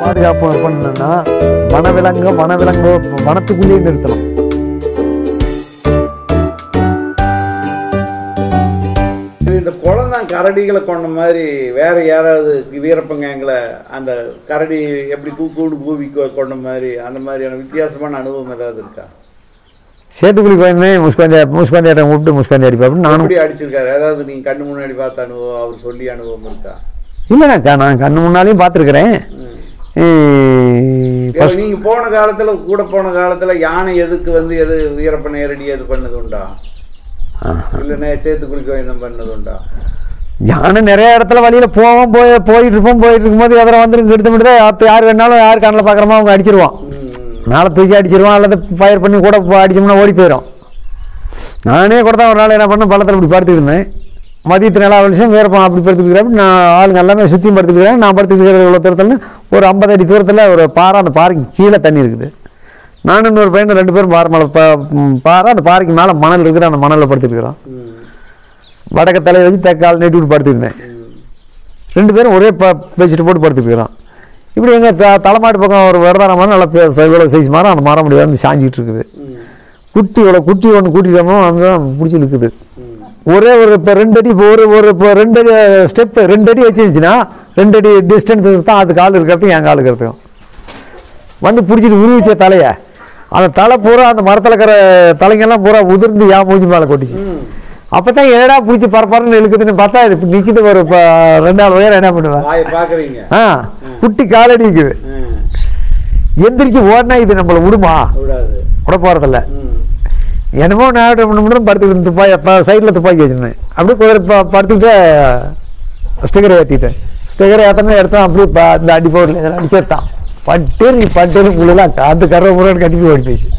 பாதுகாப்பு பண்ணணும்னா வனவிலங்கு வனத்துக்குள்ளேயே நிறுத்தணும். இந்த குளம் கரடிகளை கொண்ட மாதிரி வேற யாராவது வீரப்பங்கங்களை அந்த கரடி எப்படி கூவி கொண்ட மாதிரி அந்த மாதிரியான வித்தியாசமான அனுபவம் ஏதாவது இருக்கா? சேத்துக்குழி போயிருந்தேன், முஸ்காந்தியாட்டம் கூப்பிட்டு முஸ்காந்தி அடிப்பாப்படி நானும் அடிச்சிருக்காரு. ஏதாவது நீங்க கண்ணு முன்னாடி பார்த்த அனுபவம், அவர் சொல்லி அனுபவம் இருக்கா? இல்லைனாக்கா நான் கண்ணு முன்னாலையும் பார்த்துருக்குறேன். நீங்க போன காலத்துல யானை எதுக்கு எது வீரப்ப நேரடி எது பண்ணது உண்டா? இல்லைன்னா சேத்துக்குழிக்கு பண்ணது உண்டா? யானை நிறைய இடத்துல வழியில போயிட்டு இருக்கும்போது எதிர வந்துடும் எடுத்து அப்போ யார் வேணாலும் யார் கண்ணில் பார்க்குறமோ அவங்க அடிச்சிருவான், மேலே தூக்கி அடிச்சிருவான், அல்லது ஃபயர் பண்ணி கூட அடிச்சோம்னா ஓடி போயிடும். நானே கூட தான் ஒரு நாள் என்ன பண்ண பள்ளத்தில் இப்படி படுத்துட்டு இருந்தேன். மதியத்து நல்லா விஷயம் வீரப்பன் அப்படி படுத்துக்கிறேன். நான் ஆளுங்க எல்லாமே சுற்றியும் படுத்துக்கிறேன். நான் படுத்துக்கிறது இவ்வளோ தூரத்தில் ஒரு 50 அடி தூரத்தில் ஒரு பாறை, அந்த பாறைக்கு கீழே தண்ணி இருக்குது. நானும் இன்னொரு பையன் 2 பேரும் பாறை அந்த பாறைக்கு மேலே மணல் இருக்குது, அந்த மணலில் படுத்துட்டுருக்கிறோம். வடக்க தலையை வச்சு தெக்கால் நீட்டி விட்டு படுத்துருந்தேன். 2 பேரும் ஒரே வச்சுட்டு போட்டு படுத்துட்டுருக்கிறோம். இப்படி எங்கள் தலைமாட்டு பக்கம் ஒரு வரதான மரம் நல்லா இவ்வளோ சைஸ் மரம், அந்த மரம் முடியாது வந்து சாஞ்சிக்கிட்டு இருக்குது. குட்டி ஒன்று கூட்டிட்டோமோ அங்கே பிடிச்சி இழுக்குது. ஒரே ஒரு இப்போ 2 அடி இப்போ 2 அடி ஸ்டெப்பு 2 அடி வச்சுருந்துச்சுன்னா 2 அடி டிஸ்டன்ஸ் தான் அது கால் இருக்கிறதுக்கும் என் கால் இருக்கிறதுக்கும் வந்து பிடிச்சிட்டு உருவிச்ச தலையை. அந்த தலை பூரா அந்த மரத்தில் இருக்கிற தலைங்கெல்லாம் பூரா உதிர்ந்து என் மூஞ்சி மேலே கொட்டிச்சு. அப்போ தான் ஏடா பிடிச்சி பரப்பரன்னு இழுக்குதுன்னு பார்த்தா இது நிற்கிது. ஒரு இப்போ 2 உயரம் என்ன பண்ணுவேன், குட்டி காலடி இருக்குது. எந்திரிச்சு ஓடினா இது நம்மளை விடுமா? விட போகிறதில்ல. என்னமோ நான் படுத்துக்கிட்டு துப்பாக்கி சைடில் துப்பாக்கி வச்சுருந்தேன். அப்படியே படுத்துக்கிட்டே ஸ்டிக்கரை ஏற்றிட்டேன். ஸ்டிக்கரை ஏற்றினா எடுத்தோம். அப்படியே இந்த அடி போடல இதெல்லாம் அடிச்சுட்டான். பட்டேரு முள்ளெல்லாம் அந்த கரை முறை கத்திப்பி ஓடி போயிடுச்சு.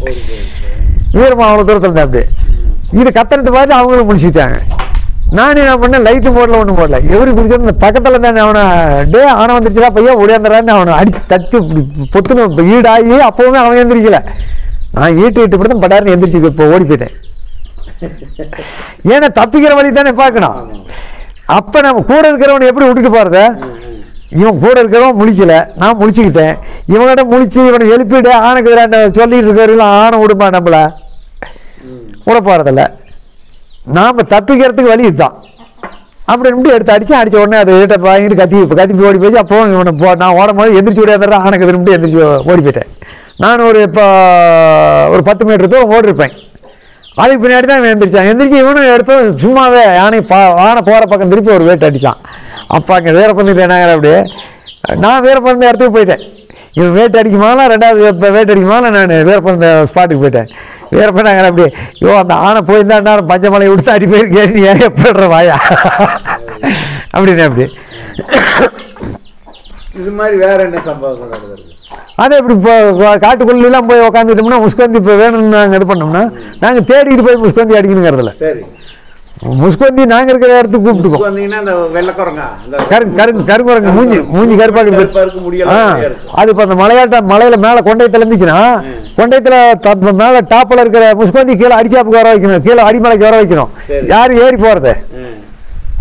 வீரமா அவ்வளோ தூரத்தில் இருந்தேன். அப்படியே இது கத்தனத்தை பார்த்து அவங்களும் முடிச்சுட்டாங்க. நானே என்ன பண்ணேன், லைட்டு போடல ஒன்றும் போடல. எவரி பிடிச்சது இந்த பக்கத்தில் தானே அவனை ஆனை வந்துருச்சுடா பையன் ஒடியாந்துறான்னு அவனை அடித்து தட்டு பொத்துன்னு ஈடாகி அப்போவுமே அவன் எந்திரிக்கல. நான் ஈட்டு தான் படாருன்னு எந்திரிச்சு இப்போ ஓடி போயிட்டேன். ஏன்னா தப்பிக்கிற வழி தானே பார்க்கணும். அப்போ நம்ம கூட இருக்கிறவனை எப்படி விட்டுட்டு போகிறத? இவன் கூட இருக்கிறவன் முழிக்கலை, நான் முழிச்சுக்கிட்டேன். இவன்கிட்ட முழிச்சு இவனை எழுப்பிட்டு ஆணைக்கு சொல்லிட்டு இருக்கிறவங்களும் ஆணை விடுமா நம்மளை? விட போகிறதில்ல. நாம் தப்பிக்கிறதுக்கு வழி இதுதான். அப்படி எடுத்து அடித்த உடனே அது கிட்ட வாங்கிட்டு கத்தி ஓடி போயிடுச்சு. அப்போ இவனை நான் ஓடும் போது எந்திரிச்சு ஓடியாந்துடுறேன். ஆணைக்கு திரும்பி எந்திரிச்சு ஓடி போயிட்டேன். நான் ஒரு 10 மீட்டர் தூரம் ஓடிருப்பேன். அதுக்கு பின்னாடி தான் இவன் எந்திரிச்சான். எந்திரிச்சு இவனும் எடுத்து சும்மாவே ஆனை போகிற பக்கம் திருப்பி ஒரு வேட்டு அடித்தான். அப்போ அங்கே வீரப்பந்துட்டு என்னாங்கிற அப்படியே நான் வீரப்பந்த இடத்துக்கு போயிட்டேன். இவன் வேட்டு அடிக்குமாலாம் 2வது வேட்டு அடிக்குமால நான் வீரப்பந்த ஸ்பாட்டுக்கு போயிட்டேன். வீரப்பனாங்கிற அப்படியே அந்த ஆனை போயிருந்தா பஞ்சமலை விடுத்து அடி போயிருக்கேன் ஏன் எப்படிற வாயா அப்படின்னு. அப்படி இது மாதிரி வேற என்ன சம்பவம் நடந்தது? அதே இப்படி இப்போ காட்டுக்குள்ளெல்லாம் போய் உக்காந்துட்டோம்னா முஸ்கந்தி இப்போ வேணும்னு நாங்கள் இது பண்ணோம்னா நாங்கள் தேடிக்கிட்டு போய் முஸ்கந்தி அடிக்கணுங்கிறதுல. சரி, முஸ்கந்தி நாங்கள் இருக்கிற இடத்துக்கு கூப்பிட்டுக்கோம். கருங்குரங்கு மூஞ்சி கருப்பாக்கு. அது இப்போ அந்த மலையில் மேலே கொண்டையத்தில் இருந்துச்சுன்னா கொண்டையத்தில் மேலே டாப்பில் இருக்கிற முஸ்கந்தி கீழே அடிச்சாப்புக்கு வர வைக்கணும், கீழே அடிமலைக்கு வர வைக்கணும். யாரும் ஏறி போகிறது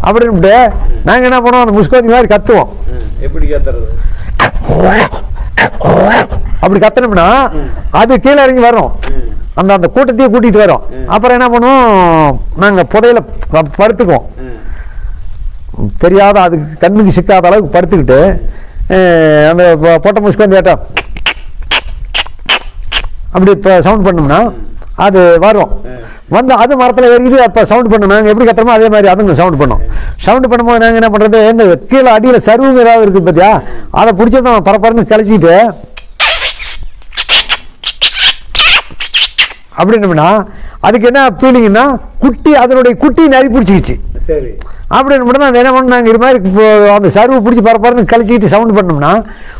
அப்படின்ட்டு நாங்கள் என்ன பண்ணுவோம், அந்த முஸ்கந்தி மாதிரி கத்துவோம். எப்படி கத்துறது? அப்படி கத்தனோம்னா அது கீழே இறங்கி வரும், அந்த கூட்டத்தையே கூட்டிகிட்டு வரும். அப்புறம் என்ன பண்ணுவோம், நாங்கள் புதையில படுத்துக்குவோம். தெரியாத அதுக்கு கண்ணுக்கு சிக்காத அளவுக்கு படுத்துக்கிட்டு அந்த பொட்டை முஸ்கந்தி ஆட்டம் அப்படி இப்போ சவுண்ட் பண்ணோம்னா அது வரும். வந்து அது மரத்தில் ஏறிக்கிட்டு அப்போ சவுண்ட் பண்ணோம். நாங்கள் எப்படி கத்துறோமோ அதே மாதிரி அதுங்க சவுண்ட் பண்ணோம். சவுண்டு பண்ணும்போது நாங்கள் என்ன பண்ணுறது, இந்த கீழே அடியில் சருவுங்க ஏதாவது இருக்குது பார்த்தியா, அதை பிடிச்சதான் பரப்பரன்னு கழிச்சிக்கிட்டு அப்படின்னோம்னா அதுக்கு என்ன ஃபீலிங்னா அதனுடைய குட்டி நரி பிடிச்சிக்கிச்சு. சரி, அப்படின்னு மட்டும் தான் அந்த என்ன பண்ணோம், நாங்கள் இது மாதிரி இப்போ அந்த சருவு பிடிச்சி பரப்பரன்னு கழிச்சிக்கிட்டு சவுண்ட் பண்ணோம்னா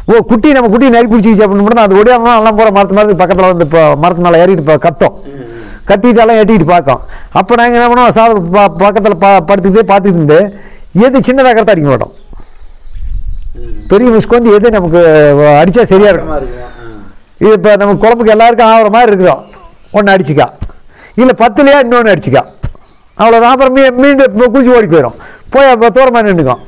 நம்ம குட்டி நரி பிடிச்சிக்கிச்சு அப்படின்னு மட்டும் தான் அது ஒடியாதான் எல்லாம் போகிற மரத்து பக்கத்தில் வந்து இப்போ மரத்து மேலே ஏறிட்டு இப்போ கத்திட்டாலும் எட்டிக்கிட்டு பார்க்கும். அப்போ நாங்கள் என்ன பண்ணுவோம், பக்கத்தில் படுத்துக்கிட்டே பார்த்துட்டு இருந்து எது சின்னதாக கருத்து அடிக்க மாட்டோம். பெரிய முஸ்கந்தி எது நமக்கு அடித்தா சரியாக இருக்கும். இது இப்போ நம்ம குழம்புக்கு எல்லாருக்கும் ஆகிற மாதிரி இருக்கிறோம், ஒன்று அடிச்சிக்கா, இல்லை 10லையா இன்னொன்று அடிச்சிக்கா, அவ்வளோதான். அப்புறம் மீண்டும் குச்சி ஓடி போயிடும். போய் அப்போ தூரமாக நின்றுக்கும்.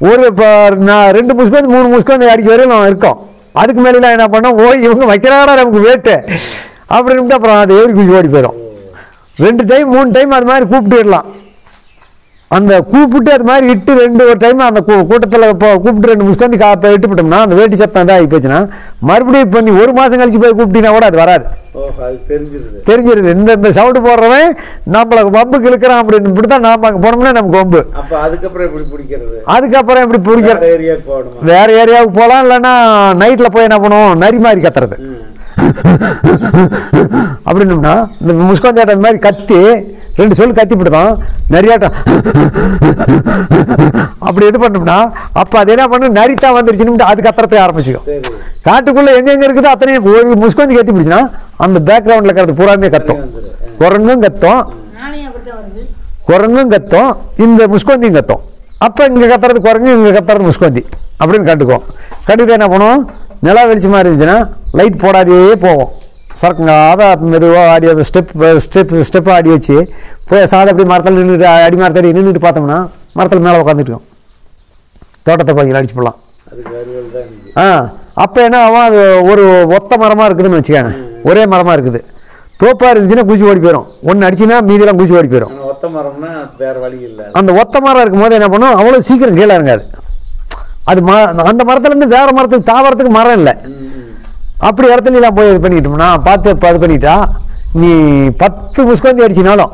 ஒரு இப்போ நான் 2 முஸ்கந்தி 3 முஸ்கந்தி அடிக்க வரையும் இருக்கோம். அதுக்கு மேலாம் என்ன பண்ணோம், இவங்க வைக்கிறாடா நமக்கு வேட்டு அப்படின்ட்டு அப்புறம் அது ஏறி குச்சி ஓடி போயிடும். 2 டைம் 3 டைம் அது மாதிரி கூப்பிட்டுடலாம். அந்த கூப்பிட்டு அது மாதிரி இட்டு ஒரு டைம் அந்த கூட்டத்தில் இப்போ கூப்பிட்டு 2 முஸ்கந்தி இட்டு போட்டோம்னா அந்த வேட்டி சத்தம் தான் ஆகி போச்சுன்னா மறுபடியும் பண்ணி 1 மாதம் கழிச்சு போய் கூப்பிட்டீங்கன்னா கூட அது வராது. தெரிஞ்சிருது இந்த சவுண்டு போடுறவன் நம்மளை வம்புக்கு இழுக்கிறான் அப்படின்னு. இப்படி தான் நாம் அங்கே போனோம்னா நமக்கு வம்பு. அதுக்கப்புறம் எப்படி பிடிக்கிறது, வேற ஏரியாவுக்கு போகலாம். இல்லைன்னா நைட்டில் போய் என்ன பண்ணுவோம், நரி மாதிரி கத்துறது அப்படின்னோம்னா இந்த முஸ்கந்தாட்டம் மாதிரி கத்தி 2 சொல்லு கத்தி போட்டுதான் நரியாட்டம் அப்படி இது பண்ணோம்னா அப்போ அது என்ன பண்ணும், நரித்தான் வந்துருச்சுன்னு அது கத்துறதுக்கு ஆரம்பிச்சிக்கும். காட்டுக்குள்ளே எங்கெங்கே இருக்குதோ அத்தனையும் ஒரு முஸ்கந்தி கத்தி பிடிச்சுன்னா அந்த பேக்ரவுண்டில் இருக்கிறது பூராமே கத்தும். குரங்கும் கத்தும், இந்த முஸ்கந்தியும் கத்தும். அப்போ இங்கே கத்துறது குரங்கு, இங்கே கத்துறது முஸ்கந்தி அப்படின்னு கட்டுக்குவோம். கட்டுக்கிட்டு என்ன பண்ணுவோம், நிலா வெளிச்சமாக இருந்துச்சுன்னா லைட் போடாதே போவோம். சரக்குங்க அதான் மெதுவாக ஆடி ஸ்டெப்பு ஆடி வச்சு போய் சாதம் அப்படி மரத்தில் நின்றுட்டு அடி மரத்தடி நின்றுட்டு பார்த்தோம்னா மரத்தில் மேலே உட்காந்துட்டுருக்கோம். தோட்டத்தை கொஞ்சம் அடிச்சு போடலாம். அப்போ என்ன ஆகும், அது ஒரு ஒத்த மரமாக இருக்குதுன்னு வச்சுக்காங்க, ஒரே மரமாக இருக்குது. தோப்பாக இருந்துச்சுன்னா குச்சி ஓடி போயிடும். ஒன்று அடிச்சுன்னா மீதியெல்லாம் குச்சி ஓடி போயிடும். ஒத்த மரம்னா வேறு வழி இல்லை. அந்த ஒத்த மரம் இருக்கும் போது என்ன பண்ணும், அவ்வளோ சீக்கிரம் கீழே இறங்காது. அது அந்த மரத்துலேருந்து வேறு மரத்துக்கு தாவறதுக்கு மரம் இல்லை. அப்படி இடத்துலாம் போய் இது பண்ணிக்கிட்டோம்னா பார்த்து இது பண்ணிட்டா நீ 10 முஸ்கந்தி அடிச்சினாலும்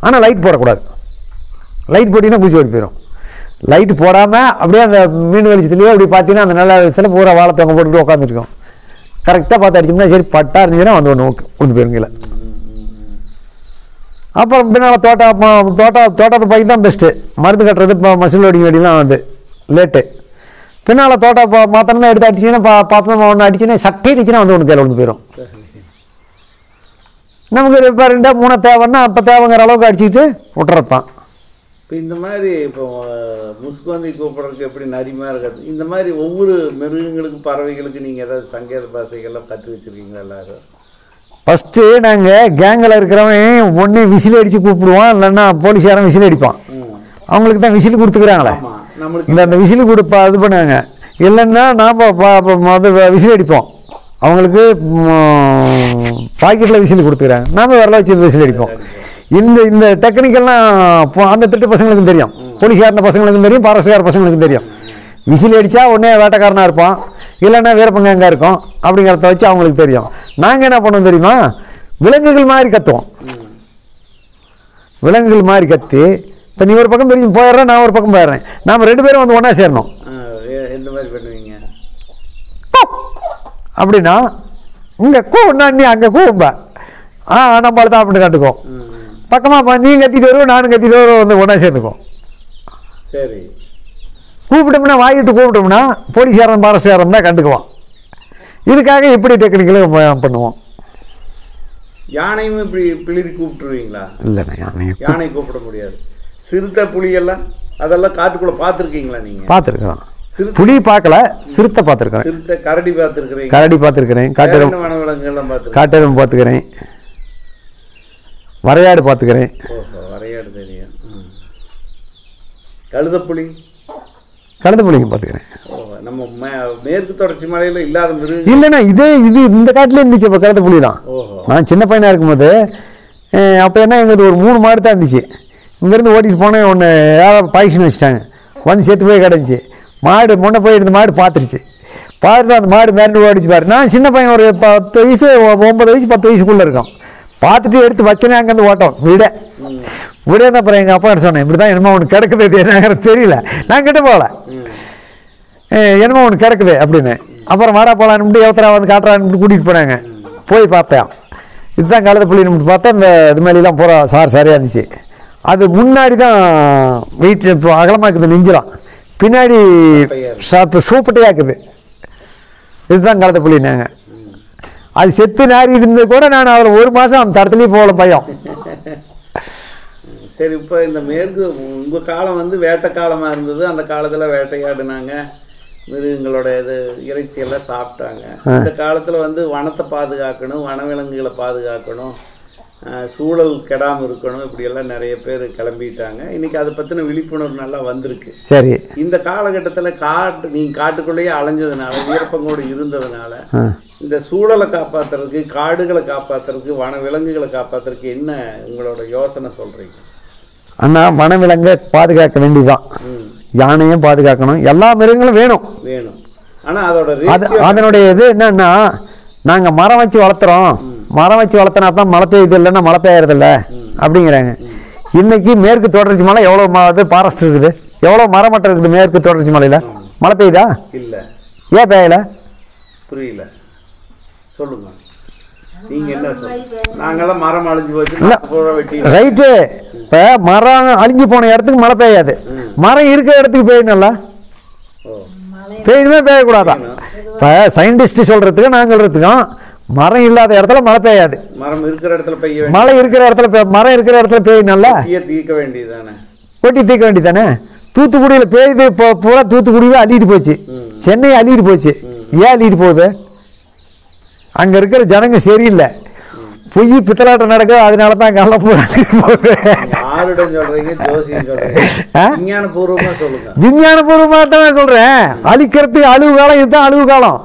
ஆனால் லைட் போடக்கூடாது. லைட் போட்டிங்கன்னா குச்சி ஓடி போயிடும். லைட்டு போடாமல் அப்படியே அந்த மீன் வெளிச்சத்துலேயே அப்படி பார்த்தீங்கன்னா அந்த நல்ல வெளிச்சத்தில் பூரா வாழைத்தவங்க போட்டுட்டு உட்காந்துருக்கோம். கரெக்டாக பார்த்து அடிச்சோம்னா சரி பட்டா இருந்துச்சுன்னா வந்து ஒன்று கொண்டு போயிருங்கள. அப்புறம் பின்னால் தோட்டத்தை போய் தான் பெஸ்ட்டு. மருந்து கட்டுறது இப்போ மசில் வெடிங்க வெடிலாம் வந்து லேட்டு. பின்னால் தோட்டம் மாத்திரம் தான் எடுத்து அடிச்சிங்கன்னா பார்த்தோம் ஒன்று அடிச்சுன்னா சட்டை அடிச்சுன்னா வந்து ஒன்று தேவை வந்து போயிடும். நமக்கு இப்போ 2 3 தேவைன்னா அப்போ தேவைங்கிற அளவுக்கு அடிச்சுக்கிட்டு விட்டுறது தான். இப்போ இந்த மாதிரி இப்போ முஸ்கந்தி கூப்பிட்றதுக்கு எப்படி நரிமாக இருக்காது, இந்த மாதிரி ஒவ்வொரு மிருகங்களுக்கு பறவைகளுக்கு நீங்கள் ஏதாவது சங்கேத பாஷைகள்லாம் கற்று வச்சுருக்கீங்களா எல்லாரும்? ஃபஸ்ட்டு நாங்கள் கேங்கில் இருக்கிறவன் ஒன்று விசில் அடித்து கூப்பிடுவான், இல்லைன்னா போலீஸாரன் விசில் அடிப்பான். அவங்களுக்கு தான் விசில் கொடுத்துக்கிறாங்களே, அந்த விசில் கொடுப்பா இது பண்ணுவாங்க. இல்லைன்னா நாம் விசில் அடிப்போம். அவங்களுக்கு பாக்கெட்டில் விசில் கொடுத்துக்கிறாங்க, நாம் வரல வச்சு விசில் அடிப்போம். இந்த டெக்னிக்கெல்லாம் அந்த திட்டு பசங்களுக்கும் தெரியும், போலீஸ்காரன பசங்களுக்கும் தெரியும், பாரஸ்ட்கார பசங்களுக்கும் தெரியும். விசில் அடித்தா உடனே வேட்டைக்காரனாக இருப்பான், இல்லைன்னா வீரப்பங்கங்க இருக்கும் அப்படிங்கிறத வச்சு அவங்களுக்கு தெரியும். நாங்கள் என்ன பண்ணுவோம் தெரியுமா, விலங்குகள் மாதிரி கத்துவோம். விலங்குகள் மாதிரி கத்தி இப்போ நீ ஒரு பக்கம் பிரிஞ்சு போயிடுறேன், நான் ஒரு பக்கம் போயிடுறேன், நாம் 2 பேரும் வந்து ஒன்றா சேரணும். எந்த மாதிரி பண்ணுவீங்க அப்படின்னா இங்கே கூண்ணா நீ அங்கே கூம்பா நம்மள தான் அப்படின்னு கட்டுக்குவோம். பக்கமாக நீ கத்திட்டு வருவோம், நானும் கத்திட்டு வருவோம், வந்து ஒன்றா சேர்ந்துக்குவோம். சரி, கூப்பிட்டோம்னா வாங்கிட்டு கூப்பிட்டோம்னா போலீஸ்காரன் பாரஸ்காரன் தான் கண்டுக்குவோம். இதுக்காக இப்படி டெக்னிக்கலும் பண்ணுவோம். யானையும் இப்படி பிளிரி கூப்பிட்டுருவீங்களா? இல்லைண்ணா, யானை கூப்பிட முடியாது. சிறுத்தை புலியெல்லாம் அதெல்லாம் காட்டுக்குள்ளே பார்த்துருக்கீங்களா நீங்கள்? பார்த்துருக்குறோம். புலி பார்க்கல, சிறுத்தை பார்த்துருக்குறேன். சிறுத்தை, கரடி பார்த்துருக்குறேன். கரடி பார்த்துருக்குறேன், காட்டெருமை வனவிலங்குகள்லாம் பார்த்துருக்கேன். காட்டெருமை பார்த்துக்கிறேன், வரையாடு பார்த்துக்கிறேன். ஓஹோ, வரையாடு தெரியும். கழுதப்புலி கழுதப்புலிங்க பார்த்துக்கிறேன். நம்ம மேற்கு தொடர்ச்சி மலையில் இல்லாத மிருகம் இல்லைண்ணா, இது இந்த காட்டில் இருந்துச்சு. இப்போ கழுதப்புலி தான். நான் சின்ன பையனாக இருக்கும்போது அப்போ என்ன எங்களுக்கு ஒரு 3 மாடு தான் இருந்துச்சு. இங்கேருந்து ஓட்டிகிட்டு போனேன், ஒன்று யாராவது பாய்ச்சின்னு வச்சுட்டாங்க, வந்து செத்து போய் கிடந்துச்சு. மாடு முன்ன போய் இந்த மாடு பார்த்துருச்சு. பார்த்துட்டு அந்த மாடு மேலே ஓடிச்சு பாரு. நான் சின்ன பையன், ஒரு 10 வயசு 9 வயசு 10 வயசுக்குள்ளே இருக்கோம். பார்த்துட்டு எடுத்து வச்சனே அங்கேருந்து ஓட்டோம் விட தான். அப்புறம் எங்கள் அப்பா சொன்னேன், இப்படி தான் என்னமோ ஒன்று கிடக்குது, இது என்னங்கிறது தெரியல. நான் கிட்ட போகல, என்னமோ ஒன்று கிடக்குது அப்படின்னு. அப்புறம் வாடா போகலான்னு எவத்தரா வந்து காட்டுறான்னு கூட்டிகிட்டு போனாங்க. போய் பார்த்தேன், இதுதான் கழுதப்புலின்னு பார்த்தா இந்த இது மாதிரிலாம் பூரா சரியாக இருந்துச்சு. அது முன்னாடி தான் வெயிட் இப்போ அகலமாக இருக்குது, நெஞ்சிலாம் பின்னாடி சூப்பட்டையாக இருக்குது. இதுதான் கழுதப்புலின்னாங்க. அது செத்து நாரி இருந்தது கூட நான் அதில் 1 மாதம் அந்த தடத்துலேயே போகல பயம். சரி, இப்போ இந்த மேற்கு உங்கள் காலம் வந்து வேட்டை காலமாக இருந்தது. அந்த காலத்தில் வேட்டையாடுனாங்க, மிருகங்களோட இது இறைச்சியெல்லாம் சாப்பிட்டாங்க. இந்த காலத்தில் வந்து வனத்தை பாதுகாக்கணும், வனவிலங்குகளை பாதுகாக்கணும், சூழல் கெடாமல் இருக்கணும், இப்படியெல்லாம் நிறைய பேர் கிளம்பிட்டாங்க. இன்றைக்கி அதை பற்றின விழிப்புணர்வு நல்லா வந்திருக்கு. சரி, இந்த காலகட்டத்தில் நீங்கள் காட்டுக்குள்ளேயே அலைஞ்சதுனால, வீரப்பங்கோடு இருந்ததுனால, இந்த சூழலை காப்பாற்றுறதுக்கு, காடுகளை காப்பாற்றுறதுக்கு, வன விலங்குகளை காப்பாற்றுறதுக்கு என்ன உங்களோட யோசனை சொல்கிறீங்க? அண்ணா, வனவிலங்கை பாதுகாக்க வேண்டியதுதான். யானையும் பாதுகாக்கணும், எல்லா மிருகங்களும் வேணும். ஆனால் அதனுடைய இது என்னன்னா, நாங்கள் மரம் வச்சு வளர்த்துறோம், மரம் வச்சு வளர்த்தனா தான் மழை பெய்யுது, இல்லைன்னா மழை பெய்யறதில்ல அப்படிங்கிறாங்க. இன்னைக்கு மேற்கு தொடர்ச்சி மலை எவ்வளோ இது ஃபாரஸ்ட் இருக்குது, எவ்வளோ மரமட்டம் இருக்குது மேற்கு தொடர்ச்சி மலையில். மழை பெய்யுதா? இல்லை. ஏன் பெய்யலை? புரியல, சொல்லுங்க. நீங்கள் என்ன சொல்லுங்க? நாங்களாம் மரம் அழிஞ்சு போச்சு ரைட்டு. இப்போ மரம் அழிஞ்சு போன இடத்துக்கு மழை பெய்யாது, மரம் இருக்கிற இடத்துக்கு பெய்யணும்ல. பெய்யணுமே பெய்யக்கூடாதான்? இப்போ சயின்டிஸ்ட் சொல்கிறதுக்கு நாங்கள் சொல்கிறதுக்கும், மரம் இல்லாத இடத்துல மழை பெய்யாது, மரம் இருக்கிற இடத்துல பெய்ய, மழை இருக்கிற இடத்துல மரம் இருக்கிற இடத்துல பெய்யணும்ல. தீர்க்க வேண்டியதானே, கொட்டி தீர்க்க வேண்டியதானே. தூத்துக்குடியில் பெய்யுது, இப்போ பூரா தூத்துக்குடியே அள்ளிட்டு போச்சு, சென்னை அள்ளிட்டு போச்சு. ஏன் அள்ளிட்டு போகுது? அங்கே இருக்கிற ஜனங்க சரியில்லை, பொய் பித்தலாட்டம் நடக்குது, அதனால தான் கள்ள போகுது. விஞ்ஞானபூர்வமாக தான் சொல்கிறேன். அழிக்கிறதுக்கு அழிவு காலம், இதுதான் அழிவு காலம்.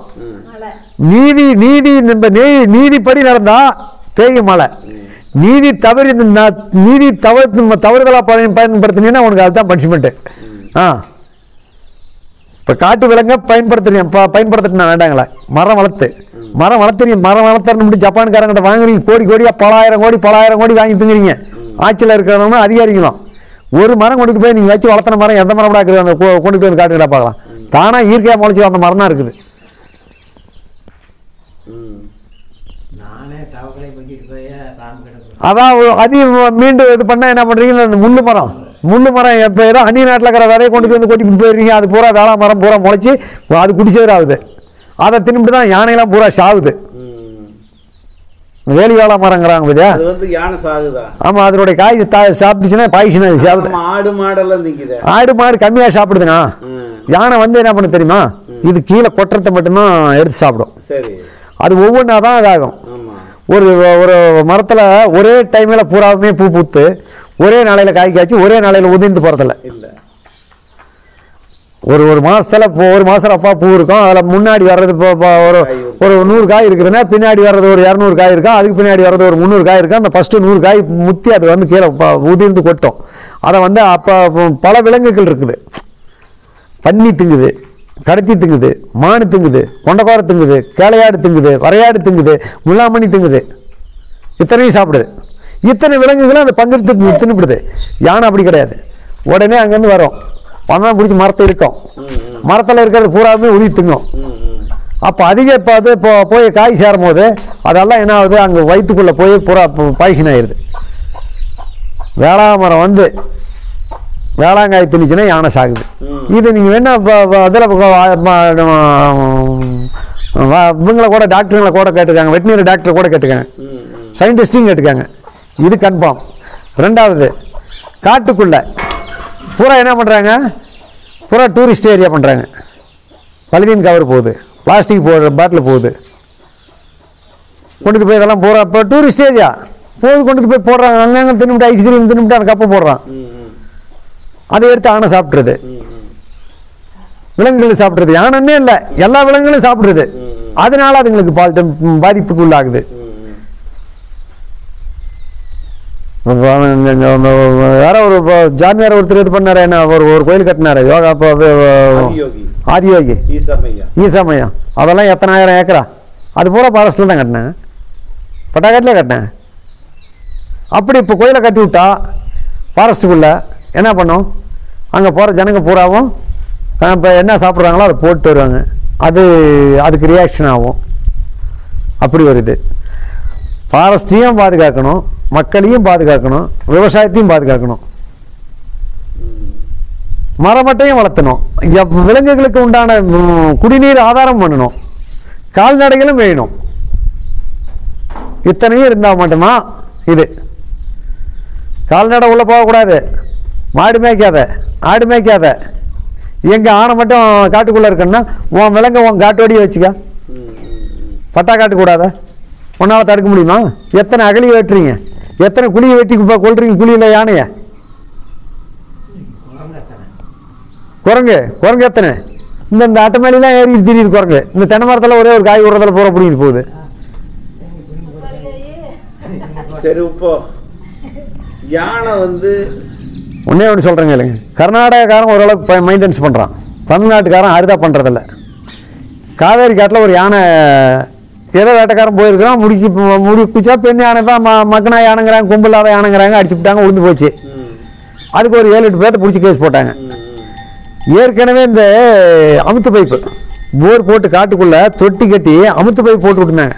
நீதிப்படி நடந்தா பெய்யும் மழை, நீதி தவறுதலாக பயன்படுத்தினீங்கன்னா உனக்கு அதுதான் பனிஷ்மெண்ட்டு. இப்போ காட்டு விலங்கை பயன்படுத்தினா வேண்டாங்களே, மரம் வளர்த்துறீங்க, மரம் வளர்த்தணும். ஜப்பான்காரங்கிட்ட வாங்குறீங்க, கோடி கோடியாக பலாயிரம் கோடி வாங்கி திங்குறீங்க. ஆட்சியில் இருக்கிறவங்க அதிகாரிங்களும் ஒரு மரம் கொண்டு போய் நீங்கள் வச்சு வளர்த்துன மரம் எந்த மரம் கூட இருக்குது, அந்த கொண்டு போய் வந்து காட்டுக்கிட்ட பார்க்கலாம். தானாக இயற்கையாக முளைச்சி அந்த மரம் தான் இருக்குது. அதான் அதையும் மீண்டும் இது பண்ணால் என்ன பண்ணுறீங்க, அந்த முள்ளு மரம் இப்போ ஏதோ அந்நிய நாட்டில் இருக்கிற விதையை கொண்டு வந்து கொட்டிட்டு போயிடுறீங்க. அது பூரா வேளா மரம் பூரா முளைச்சி அது குடிச்சவர் ஆகுது. அதை தின்னுட்டு தான் யானையெல்லாம் பூரா சாகுது. வேலி வேளா மரங்கிறாங்க பத்தியா, அது வந்து யானை சாகுதா? ஆமாம், அதனுடைய காய் சாப்பிட்டுச்சுன்னா பாய்ச்சுனா அது சாகுது. ஆடு மாடு கம்மியாக சாப்பிடுதுண்ணா. யானை வந்து என்ன பண்ண தெரியுமா, இது கீழே கொட்டுறதை மட்டும்தான் எடுத்து சாப்பிடும். சரி, அது ஒவ்வொன்றா தான் இதாகும். ஒரு ஒரு மரத்தில் ஒரே டைமில் பூராவுமே பூ பூத்து ஒரே நாளையில் காய் காய்ச்சி ஒரே நாளையில் உதிர்ந்து போகிறதில்ல. ஒரு மாதத்தில் ஒரு மாதம் அப்பா பூ இருக்கும். அதில் முன்னாடி வர்றது இப்போ ஒரு 100 காய் இருக்குதுன்னா பின்னாடி வர்றது ஒரு 200 காய் இருக்கும். அதுக்கு பின்னாடி வர்றது ஒரு 300 காய் இருக்கும். அந்த ஃபஸ்ட்டு 100 காய் முத்தி அது வந்து கீழே உதிர்ந்து கொட்டும். அதை வந்து அப்போ பல விலங்குகள் இருக்குது. பன்னி திங்குது, கடத்தி திங்குது, மானு திங்குது, கொண்டக்கோர திங்குது, கேளையாடு திங்குது, வரையாடு திங்குது, முல்லாமணி திங்குது. இத்தனையும் சாப்பிடுது. இத்தனை விலங்குகளும் அந்த பங்கிட்டு தின்னுபிடுது. யானை அப்படி கிடையாது. உடனே அங்கேருந்து வரும், பணம் பிடிச்சி மரத்தை இருக்கும். மரத்தில் இருக்கிறது பூராவுமே உதவி திங்கும். அப்போ அதிக இப்போ போய் காய் சேரும் போது அதெல்லாம் என்ன ஆகுது, அங்கே வயிற்றுக்குள்ளே போய் பூரா பாய்ஷன் ஆயிடுது. வேளாமரம் வந்து வேளாங்காய் திணிச்சுன்னா யானை சாகுது. இது நீங்கள் வேணா அதில் இவங்களை கூட டாக்டருங்களை கூட கேட்டுருக்காங்க, வெட்டினரி டாக்டர் கூட கேட்டுக்காங்க, சயின்டிஸ்ட்டையும் கேட்டுக்காங்க. இது கன்ஃபார்ம். ரெண்டாவது, காட்டுக்குள்ளே பூரா என்ன பண்ணுறாங்க, பூரா டூரிஸ்ட் ஏரியா பண்ணுறாங்க. பலிதீன் கவர் போகுது, பிளாஸ்டிக் பாட்டில் போகுது, கொண்டுட்டு போய் இதெல்லாம் பூரா இப்போ டூரிஸ்ட் ஏரியா போகுது, கொண்டுட்டு போய் போடுறாங்க. அங்கங்கே தின்னுட்டு ஐஸ்கிரீம் தின்னுட்டு அந்த கப்பை போடுறான். அதை எடுத்து யானை சாப்பிட்றது, விலங்குகள் சாப்பிட்றது. யானைன்னே இல்லை, எல்லா விலங்குகளும் சாப்பிட்றது. அதனால அதுங்களுக்கு பாதிப்புக்கு உள்ளாகுது. வேற ஒரு ஜாமியார் ஒருத்தர் இது பண்ணாரு, என்ன ஒரு கோயில் கட்டினாரு, யோகா. அப்போ அது ஆதியோகி ஈசாமையா, அதெல்லாம் எத்தனை ஆயிரம் ஏக்கரா, அது பூரா ஃபாரஸ்ட்டில் தான் கட்டினேன், பட்டாக்காட்டிலே கட்டினேன். அப்படி இப்போ கோயிலை கட்டி விட்டா ஃபாரஸ்ட்டுக்குள்ளே என்ன பண்ணும், அங்கே போகிற ஜனங்க பூராவும் இப்போ என்ன சாப்பிட்றாங்களோ அதை போட்டு வருவாங்க. அதுக்கு ரியாக்ஷன் ஆகும். அப்படி வருது. ஃபாரஸ்ட்டையும் பாதுகாக்கணும், மக்களையும் பாதுகாக்கணும், விவசாயத்தையும் பாதுகாக்கணும், மரமட்டையும் வளர்த்தணும், விலங்குகளுக்கு உண்டான குடிநீர் ஆதாரம் பண்ணணும், கால்நடைகளும் வேணும். இத்தனையும் இருந்தால் மட்டுமா இது. கால்நடை உள்ளே போகக்கூடாது, மாடு மேய்க்காத, ஆடு மேய்க்காத. எங்கள் ஆணை மட்டும் காட்டுக்குள்ளே இருக்குன்னா உன் விலங்கு உன் காட்டோடியே வச்சுக்க. பட்டா காட்டுக்கூடாத, உன்னால் தடுக்க முடியுமா? எத்தனை அகழி வெட்டுறீங்க, எத்தனை குழியை வெட்டி கொள்றீங்க குழியில் யானையை? குரங்கு எத்தனை? இந்த அட்டை மேலாம் ஏறிட்டு தெரியுது குரங்கு. இந்த தென்னை மரத்தில் ஒரே ஒரு காய் உரத்தில் பூரா பிடிக்கிட்டு போகுது. சரி, இப்போ யானை வந்து ஒன்றே ஒன்று சொல்கிறேங்க இல்லைங்க, கர்நாடகாக்காரன் ஓரளவுக்கு மெயின்டெனன்ஸ் பண்ணுறான், தமிழ்நாட்டுக்காரன் அரிதாக பண்ணுறதில்ல. காவேரி காட்டில் ஒரு யானை ஏதோ வேட்டைக்காரன் போயிருக்கிறான், முடிச்சா பெண் யானை தான் மக்கனா யானைங்கிறாங்க, கும்பலாத யானைங்கிறாங்க, அடிச்சுட்டாங்க, உளுந்து போச்சு. அதுக்கு ஒரு 7-8 பேர்த்த பிடிச்சி கேஸ் போட்டாங்க. ஏற்கனவே இந்த அமுத்து பைப்பு போர் போட்டு காட்டுக்குள்ளே தொட்டி கட்டி அமுத்து பைப் போட்டு விட்டுருந்தாங்க.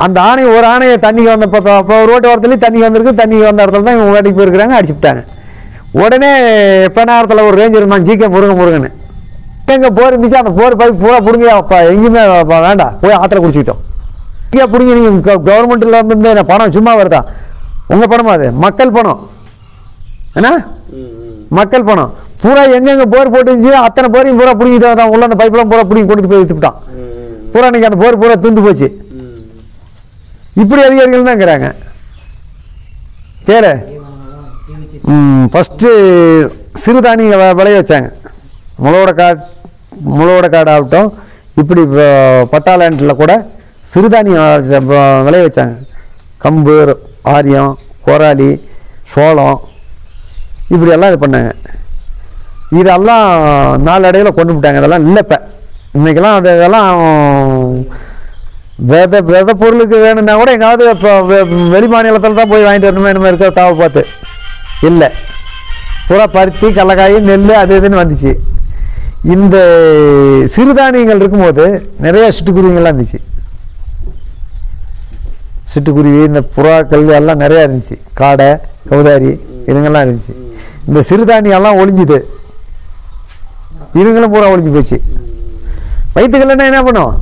அந்த ஒரு ஆணையை தண்ணிக்கு வந்த அப்போ ரோட்டு ஓரத்துலேயும் தண்ணி வந்திருக்கு, தண்ணி வந்த இடத்துல தான் இவங்க வேட்டைக்கு போயிருக்கிறாங்க, அடிச்சுட்டாங்க. உடனே பெண்ணாரத்தில் ஒரு ரேஞ்சர் இருந்தான், ஜிகே முருகன்னு. எங்கே போர் இருந்துச்சு, அந்த போர் பைப் பூரா பிடுங்க எங்கேயுமே வேண்டாம், போய் ஆற்றுல குடிச்சிக்கிட்டோம். இங்கே பிடிங்க, நீங்கள் கவர்மெண்ட்டில் இருந்து பணம் சும்மா வருதா? உங்கள் பணமா? அது மக்கள் பணம். ஏன்னா மக்கள் பணம் பூரா எங்கெங்கே போர் போட்டுருந்துச்சு அத்தனை போரையும் பூரா பிடிங்கிட்டு வரான். உள்ள அந்த பைப்பெல்லாம் பூரா பிடிங்கி கொண்டுட்டு போய் விற்றுட்டான். பூரா இன்றைக்கி அந்த போர் பூரா தூந்து போச்சு. இப்படி அதிகாரிகள் தான் இருக்கிறாங்க. கேளு, ஃபஸ்ட்டு சிறுதானிய விளைய வச்சாங்க. முளோட காடு ஆகட்டும், இப்படி பட்டாளண்டில் கூட சிறுதானியம் விளைய வச்சாங்க. கம்பு, ஆரியம், கோராளி, சோளம், இப்படியெல்லாம் இது பண்ணாங்க. இதெல்லாம் நாளடைவில் கொண்டு விட்டாங்க. இதெல்லாம் இல்லை இப்போ. இன்றைக்கெல்லாம் இதெல்லாம் விதை பொருளுக்கு வேணும்னா கூட எங்காவது இப்போ வெளி மாநிலத்தில் தான் போய் வாங்கிட்டு வரணுமே என்ன இருக்கிற தாவை பார்த்து இல்லை. பூரா பருத்தி, கடலக்காய், நெல் அது இதுன்னு வந்துச்சு. இந்த சிறுதானியங்கள் இருக்கும்போது நிறைய சிட்டுக்குருவிங்கள்லாம் இருந்துச்சு. சிட்டுக்குருவி, இந்த புறாக்கள் எல்லாம் நிறையா இருந்துச்சு. காடை, கவுதாரி இதுங்கெல்லாம் இருந்துச்சு. இந்த சிறுதானியெல்லாம் ஒழிஞ்சுது, இதுங்களும் பூரா ஒழிஞ்சு போச்சு. வயிற்றுக்கல்னா என்ன பண்ணும்?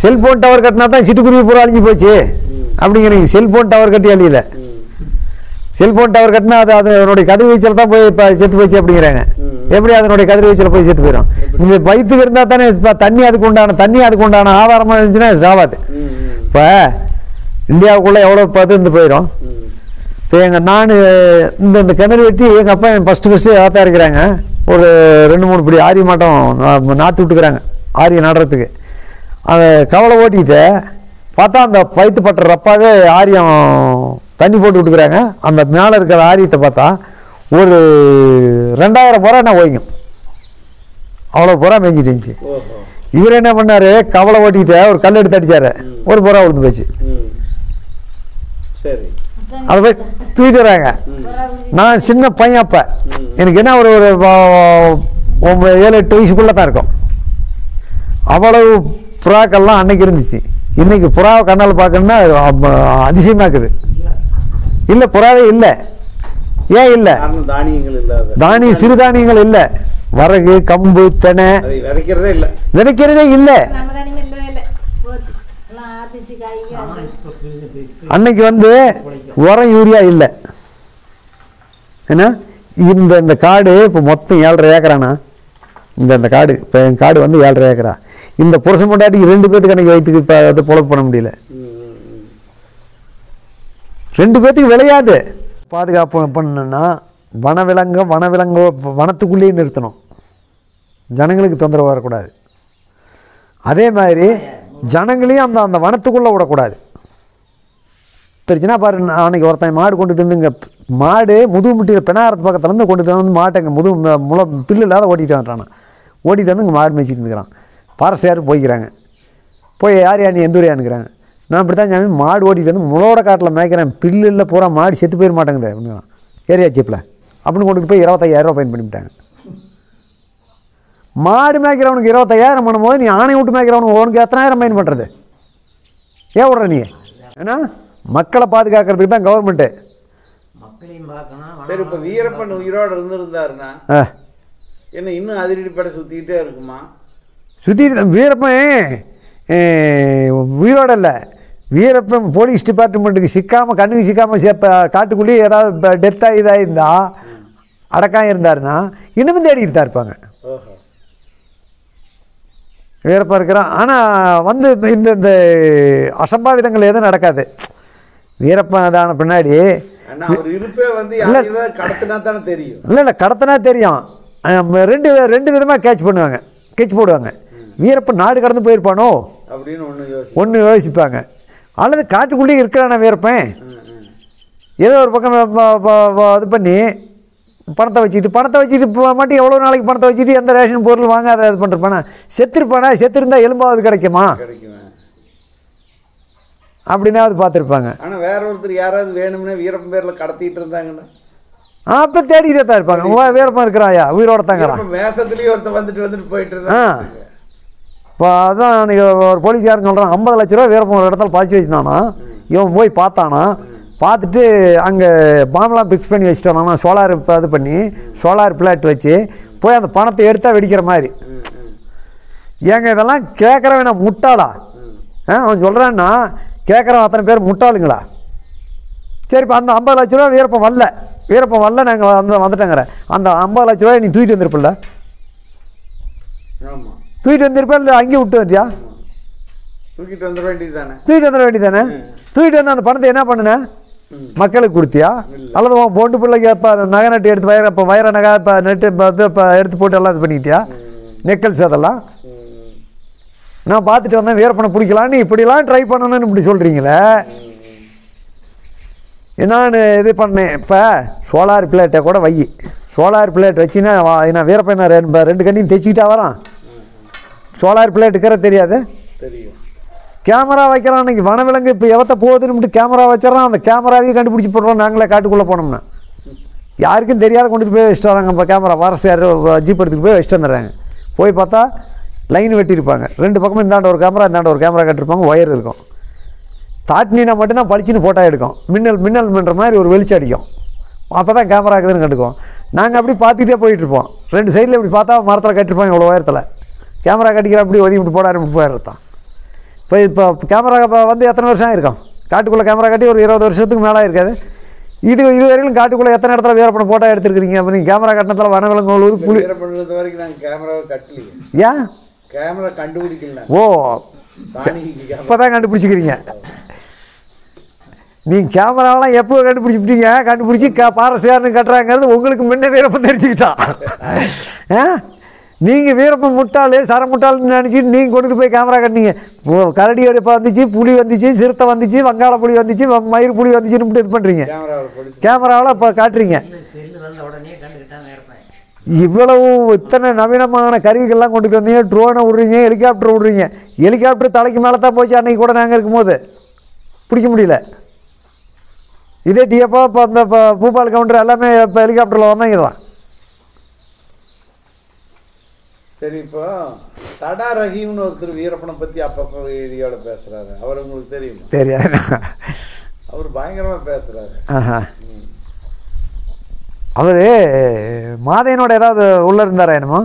செல்போன் டவர் கட்டினா தான் சிட்டுக்குருவி பூரா அழிஞ்சு போச்சு அப்படிங்கிறீங்க. செல்போன் டவர் கட்டி அழியல. செல்போன் டவர் கட்டினா அது அதனுடைய கதிர்வீச்சல் தான் போய் இப்போ செத்து போச்சு அப்படிங்கிறாங்க. எப்படி அதனுடைய கதிர்வீச்சல் போய் செத்து போயிடும்? இந்த வயிற்றுக்கு இருந்தால் தானே இப்போ தண்ணி அதுக்கு உண்டான ஆதாரமாக இருந்துச்சுன்னா சாவாது. இப்போ இந்தியாவுக்குள்ளே எவ்வளோ பார்த்து இருந்து போயிடும். இப்போ நான் இந்த கிணறு வெட்டி எங்கள் அப்பா ஃபஸ்ட்டு ஆத்தா இருக்கிறாங்க. ஒரு 2-3 படி ஆரிய மாட்டம் நாற்று விட்டுக்கிறாங்க ஆரியை நடுறதுக்கு. அந்த கவலை ஓட்டிக்கிட்டு பார்த்தா அந்த வயிற்று பட்டுற ரப்பாவே ஆரியம் தண்ணி போட்டு விட்டுக்கிறாங்க. அந்த மேலே இருக்கிற ஆரியத்தை பார்த்தா ஒரு 2000 புறா என்ன ஓய்க்கும், அவ்வளோ புறா மேய்ஞ்சிட்டு இருந்துச்சு. இவர் என்ன பண்ணார், கவலை ஓட்டிக்கிட்டு ஒரு கல் எடுத்து அடித்தார், ஒரு புறா விழுந்து போச்சு. சரி, அதை போய் தூக்கிட்டு வராங்க. நான் சின்ன பையன், அப்போ எனக்கு என்ன ஒரு 7-8 வயசுக்குள்ளே தான் இருக்கும். அவ்வளவு புறாக்கள்லாம் அன்னைக்கு இருந்துச்சு. இன்னைக்கு புறாவை கண்ணால் பார்க்கணுன்னா அதிசயமாக இருக்குது. இல்லை, புறாவே இல்லை. ஏன் இல்லை? சிறுதானியங்கள் இல்லை. வரகு, கம்பு, தெனை விதைக்கிறதே இல்லை. அன்னைக்கு உரம், யூரியா இல்லை. ஏன்னா இந்த காடு இப்போ மொத்தம் 7.5 ஏக்கரானா? இந்த காடு இப்போ என் காடு 7.5 ஏக்கரா. இந்த புருஷன் பொண்டாட்டிக்கு 2 பேத்துக்கு அன்னைக்கு வயிற்றுக்கு இப்போ அதை பொழப்பு பண்ண முடியல. 2 பேத்துக்கு விளையாது. பாதுகாப்பு பண்ணணுன்னா வனத்துக்குள்ளேயே நிறுத்தணும், ஜனங்களுக்கு தொந்தரவு வரக்கூடாது. அதே மாதிரி ஜனங்களையும் அந்த வனத்துக்குள்ளே விடக்கூடாது. தெரிஞ்சுன்னா பாரு, அன்றைக்கி ஒருத்தன் மாடு கொண்டுட்டு வந்துங்க, மாடு முதுகு முட்டியில் பெண்ணாரத்து பக்கத்துலேருந்து கொண்டுட்டு வந்து மாட்டை முளை பில்லு இல்லாத ஓட்டிகிட்டு வந்துட்டானா. ஓட்டிகிட்டு வந்து இங்கே மாடு மேய்ச்சிட்டு இருந்துக்கிறான். பாரஸ்ட் போய்க்கிறாங்க. போய் யார் நீ எந்த ஊரையானுக்கிறாங்க. நான் இப்படி தான் சாமி மாடு ஓட்டிகிட்டு வந்து முளோட காட்டில் மேய்க்கிறேன், பில்லு இல்லை, பூரா மாடு செத்து போயிட மாட்டேங்குது அப்படிங்கிறான். ஏரியா ஜீப்பில் அப்படின்னு கொண்டுட்டு போய் 25,000 ஃபைன் பண்ணிவிட்டாங்க. மாடு மேய்க்கிறவனுக்கு 25,000 பண்ணும்போது நீ ஆணை விட்டு மேய்க்கிறவனுக்கு உனக்கு எத்தனாயிரம் ஃபைன் பண்ணுறது? ஏன் விட்ற நீ? ஏன்னா மக்களை பாதுகாக்கிறதுக்கு தான் கவர்மெண்ட்டு. சரி, இப்போ வீரப்பன் உயிரோடு இருந்திருந்தாருன்னா என்ன இன்னும் அதிரடி படை சுற்றிக்கிட்டே இருக்குமா? சுற்றிட்டு வீரப்பன் உயிரோடு இல்லை. வீரப்பன் போலீஸ் டிபார்ட்மெண்ட்டுக்கு சிக்காமல், கண்ணுக்கு சிக்காமல் காட்டுக்குள்ளேயே ஏதாவது டெத்தாக இதாக இருந்தால் அடக்காக இருந்தாருன்னா இன்னமும் தேடிக்கிட்டு தான் இருப்பாங்க. வீரப்பா இருக்கிறான். ஆனால் இந்த அசம்பாவிதங்கள் எதுவும் நடக்காது. வீரப்பன் தான பின்னாடி ஆனா அவர் இருப்பே வந்து யாரையாவது கடத்தினா தானே தெரியும். இல்லை கடத்தினா தெரியும். ரெண்டு விதமாக கேட்ச் பண்ணுவாங்க, கேட்ச் போடுவாங்க. வீரப்பன் நாடு கடந்து போயிருப்பானோ அப்படின்னு ஒன்று யோசிப்பாங்க. அல்லது காட்டுக்குள்ளேயே இருக்கிறான வீரப்பன் ஏதோ ஒரு பக்கம் இது பண்ணி பணத்தை வச்சுக்கிட்டு மட்டும் எவ்வளோ நாளைக்கு பணத்தை வச்சுட்டு எந்த ரேஷன் பொருள் வாங்காத இது பண்ணுறப்பானா, செத்துருந்தா எலும்பாவது கிடைக்குமா அப்படின்னா அது பார்த்துருப்பாங்க. ஆனால் வேற ஒருத்தர் யாராவது வேணும்னே வீரப்பன் பேரில் கடத்திட்டு இருந்தாங்கன்னா அப்போ தேடிக்கிட்டே தான் இருப்பாங்க. வீரப்பன் இருக்கிறாயா உயிரோட தாங்கிறான், மேசத்துலேயே ஒருத்தர் வந்துட்டு போயிட்டு இருந்தா. இப்போ அதான் அன்றைக்கி ஒரு போலீஸ்காரன் சொல்கிறான் 50 லட்ச ரூபா வீரப்பன் ஒரு இடத்துல பாய்ச்சி வச்சுருந்தானா. இவன் போய் பார்த்தானா, பார்த்துட்டு அங்கே பாம்பெலாம் ஃபிக்ஸ் பண்ணி வச்சுட்டு வந்தானா. சோலார் இது பண்ணி சோலார் பிளாட் வச்சு போய் அந்த பணத்தை எடுத்தால் வெடிக்கிற மாதிரி. ஏங்க இதெல்லாம் கேட்குறவன் நான் முட்டாளா? அவன் சொல்கிறான்னா கேட்குறவன் அத்தனை பேர் முட்டாளுங்களா? சரி இப்போ அந்த 50 லட்ச ரூபா வீரப்பன் வரல நாங்கள் வந்துட்டேங்கிற அந்த 50 லட்ச ரூபாய் நீ தூக்கிட்டு வந்திருப்பில்ல? தூக்கிட்டு வந்திருப்பேன் இல்லை அங்கேயே விட்டு வந்தியா? தூக்கிட்டு வந்துட வேண்டியது தானே. தூக்கிட்டு வந்து அந்த பணத்தை என்ன பண்ணுன? மக்களுக்கு கொடுத்தியா? அல்லது உன் பொண்டு பிள்ளைக்கு இப்போ நகை நட்டு எடுத்து வைர நகை இப்போ நெட்டு இப்போ எடுத்து போட்டு எல்லாம் இது பண்ணிக்கிட்டியா? நெக்கல்ஸ் அதெல்லாம் நான் பார்த்துட்டு வந்தேன். வீரப்பனை பிடிக்கலான்னு இப்படிலாம் ட்ரை பண்ணணும்னு இப்படி சொல்கிறீங்களே. நான் இது பண்ணேன். இப்போ சோலார் பிளேட்டை கூட சோலார் பிளேட் வச்சுன்னா நான் வீரப்பன் ரெண்டு கண்ணையும் தைச்சிக்கிட்டா வரான். சோலார் பிளேட் இருக்கிற தெரியாது. கேமரா வைக்கிறான். அன்றைக்கி வனவிலங்கு இப்போ எவத்த போகுதுன்னு கேமரா வச்சிடறான். அந்த கேமராவையும் கண்டுபிடிச்சி போடுறோம் நாங்களே காட்டுக்குள்ளே போனோம்னா. யாருக்கும் தெரியாத கொண்டுட்டு போய் வச்சுட்டு வராங்க. இப்போ கேமரா யார் ஜீப் எடுத்துகிட்டு போய் வச்சுட்டு வந்துடுறாங்க. போய் பார்த்தா லைன் வெட்டியிருப்பாங்க. 2 பக்கமும் இந்தாண்ட ஒரு கேமரா கட்டிருப்பாங்க. ஒயர் இருக்கும். தாட்டினா மட்டும்தான் பளிச்சுன்னு ஃபோட்டோ எடுக்கும். மின்னல் பண்ணுற மாதிரி ஒரு வெளிச்சம் அடிக்கும். அப்போ தான் கேமரா இருக்குதுன்னு கண்டுக்கும். நாங்கள் அப்படி பார்த்துக்கிட்டே போயிட்டுருப்போம். 2 சைடில் இப்படி பார்த்தா மரத்தில் கட்டிருப்பாங்க. இவ்வளோ உயரத்தில் கேமரா கட்டிக்கிற அப்படி ஒதுக்கிட்டு போயிடுறதான். இப்போ கேமரா வந்து எத்தனை வருஷம் ஆகிருக்கும்? காட்டுக்குள்ளே கேமரா கட்டி ஒரு 20 வருஷத்துக்கு மேலே இருக்காது. இது வரையிலும் காட்டுக்குள்ளே எத்தனை இடத்துல வீரப்பனை ஃபோட்டோ எடுத்துருக்கிறீங்க? அப்போ நீங்கள் கேமரா கட்டினத்தில் வனவிலங்கு புலி வரைக்கும் நாங்கள் கேமராவை கட்டலையே. ஏன் கேமரா கண்டுபிடிக்கல? ஓ இப்போ தான் கண்டுபிடிச்சிக்கிறீங்க. நீங்கள் கேமராவெலாம் எப்போ கண்டுபிடிச்சி பாரஸ்காரனு கட்டுறாங்கிறது உங்களுக்கு முன்ன வீரப்பன் தெரிஞ்சுக்கிட்டான். நீங்கள் வீரப்பன் முட்டாள்னு நினச்சிட்டு நீங்கள் கொண்டுட்டு போய் கேமரா கட்டினீங்க. கரடி எடுப்பா வந்துச்சு, புலி வந்துச்சு, சிறுத்தை வந்துச்சு, வங்காள புலி வந்துச்சு, மயிர் புலி வந்துச்சுன்னு இப்படி இது பண்ணுறீங்க. கேமராவில் இப்போ காட்டுறீங்க. இவ்வளவு இத்தனை நவீனமான கருவிகள்லாம் கொண்டுட்டு வந்தீங்க. ட்ரோனை விட்றீங்க, ஹெலிகாப்டர் விட்றீங்க. ஹெலிகாப்டர் தலைக்கு மேலே தான் போச்சு அன்றைக்கி கூட நாங்கள் இருக்கும்போது பிடிக்க முடியல. இதே டிஎப்பா இப்போ அந்த பூபால் கவுண்டர் எல்லாமே இப்போ ஹெலிகாப்டரில் வந்தாங்க தான். சரி, இப்போ தடா ரஹீம்னு ஒருத்தர் வீரப்பனை பற்றி அப்பப்போ வீடியோவில் பேசுகிறாரு. அவர் உங்களுக்கு தெரியுமா? தெரியாது. அவர் பயங்கரமாக பேசுகிறாரு. அவர் மாதையனோட ஏதாவது உள்ளே இருந்தாரா என்னமோ?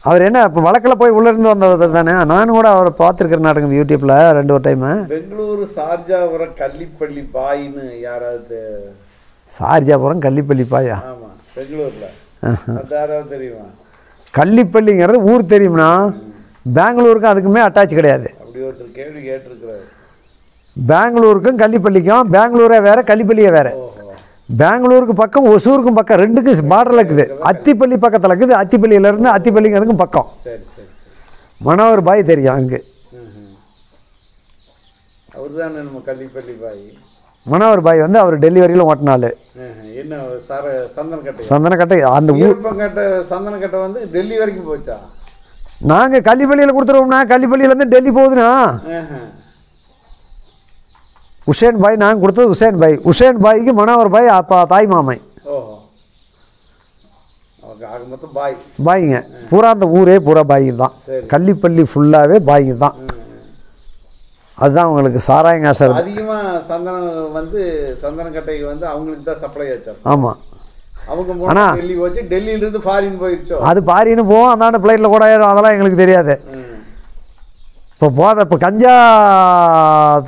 அவர் என்ன இப்போ வழக்கில் போய் உள்ளேருந்து வந்தவர் தானே? நானும் கூட அவரை பார்த்துருக்கிறேன் நாட்டுக்கு யூடியூப்பில் 2 டைமு. பெங்களூரு சார்ஜாபுரம் கள்ளிப்பள்ளி பாயின்னு யாராவது? சார்ஜாபுரம் கள்ளிப்பள்ளி பாயா? ஆமாம், பெங்களூரில். யாராவது தெரியுமா? கள்ளிப்பள்ளிங்கிறது ஊர் தெரியும்னா பெங்களூருக்கும் அதுக்குமே அட்டாச் கிடையாது. அப்படி ஒருத்தர் கேள்வி கேட்டிருக்கிறாரு. பெங்களூருக்கும் கள்ளிப்பள்ளிக்கும் பெங்களூரே வேறு, கள்ளிப்பள்ளியே வேறு. பெங்களூருக்கு பக்கம், ஒசூருக்கும் பக்கம், 2க்கும் பார்டரில் இருக்குது. அத்திப்பள்ளி பக்கத்தில் இருக்குது. அத்திப்பள்ளியிலேருந்து அத்திப்பள்ளிங்கிறதுக்கும் பக்கம். மனோகர் பாய் தெரியும் எனக்கு. அவர் தான் நம்ம கள்ளிப்பள்ளி பாய். மனோகர் பாய் வந்து அவர் டெல்லி வரையிலும் ஓட்டினாள். என்ன சந்தனக்கட்டை? சந்தனக்கட்டை அந்த ஊர் சந்தனக்கட்டை வந்து டெல்லி வரைக்கும் போச்சா? நாங்கள் கள்ளிப்பள்ளியில் கொடுத்துருவோம்னா கள்ளிப்பள்ளியிலேருந்து டெல்லி போகுதுண்ணா. உசேன் பாய் நாங்கள் கொடுத்தது உசேன் பாய்க்கு மனோகர் பாய் அப்பா தாய் மாமை. மொத்தம் பாய்ங்க பூரா. அந்த ஊரே பூரா பாய்ங்க தான். கள்ளிப்பள்ளி ஃபுல்லாகவே பாய்ங்க தான். அதுதான் உங்களுக்கு சாராயம் காசு அதிகமாக. சந்தனம் வந்து சந்தனக்கட்டைக்கு வந்து அவங்களுக்கு தான் சப்ளை ஆச்சா? ஆமாம். அவங்க ஆனால் டெல்லி போச்சு, டெல்லியிலேருந்து ஃபாரின் போயிடுச்சோ? அது ஃபாரின்னு போவோம். அந்தாண்ட ஃப்ளைட்டில் கூட அதெல்லாம் எங்களுக்கு தெரியாது. இப்போ கஞ்சா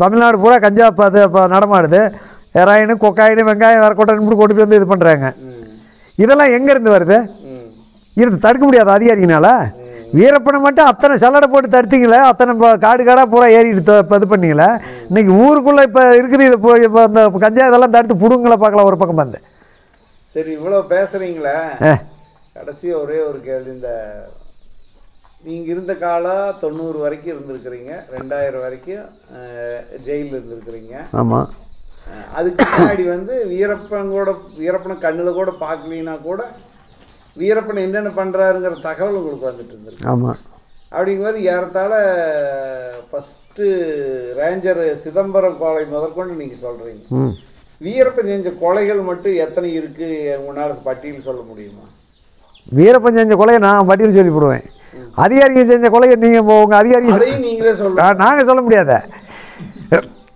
தமிழ்நாடு பூரா கஞ்சா இப்போ நடமாடுது. ஹெராயின், கொக்காயின், வெங்காயம், வரக்கொட்டைன்னு கொண்டு போய் வந்து இது பண்ணுறாங்க. இதெல்லாம் எங்கேருந்து வருது? இது தடுக்க முடியாது அதிகாரிங்கனால. வீரப்பனை மட்டும் அத்தனை சல்லடை போட்டு தடுத்தீங்களே, அத்தனை காடு காடாக பூரா ஏறிட்டு இப்போ இது பண்ணீங்களே. இன்றைக்கி ஊருக்குள்ளே இப்போ இருக்குது, இது இப்போ அந்த கஞ்சா இதெல்லாம் தடுத்து பிடுங்கள பார்க்கலாம் ஒரு பக்கம் வந்து. சரி, இவ்வளோ பேசுகிறீங்களே, கடைசியாக ஒரே ஒரு கேள்வி. இந்த நீங்கள் இருந்த காலம் 90 வரைக்கும் இருந்திருக்கிறீங்க, 2000 வரைக்கும் ஜெயிலில் இருந்திருக்கிறீங்க. ஆமாம். அதுக்கு முன்னாடி வந்து வீரப்பனை கண்ணில் கூட பார்க்கலினா கூட வீரப்பனை என்னென்ன பண்ணுறாருங்கிற தகவல் உங்களுக்கு வந்துட்டு இருந்திருக்கு. ஆமாம். அப்படிங்கும்போது ஏறத்தாழ ஃபஸ்ட்டு ரேஞ்சர் சிதம்பரம் கொலை முதற்கொண்டு நீங்கள் சொல்கிறீங்க. வீரப்பன் செஞ்ச கொலைகள் மட்டும் எத்தனை இருக்குது உங்களால் பட்டியல் சொல்ல முடியுமா? வீரப்பன் செஞ்ச கொலையை நான் பட்டியல் சொல்லி போடுவேன். அதிகாரிகள் செஞ்ச கொலையை நீங்கள் உங்கள் அதிகாரிகள் நீங்களே சொல்ல, நாங்கள் சொல்ல முடியாத.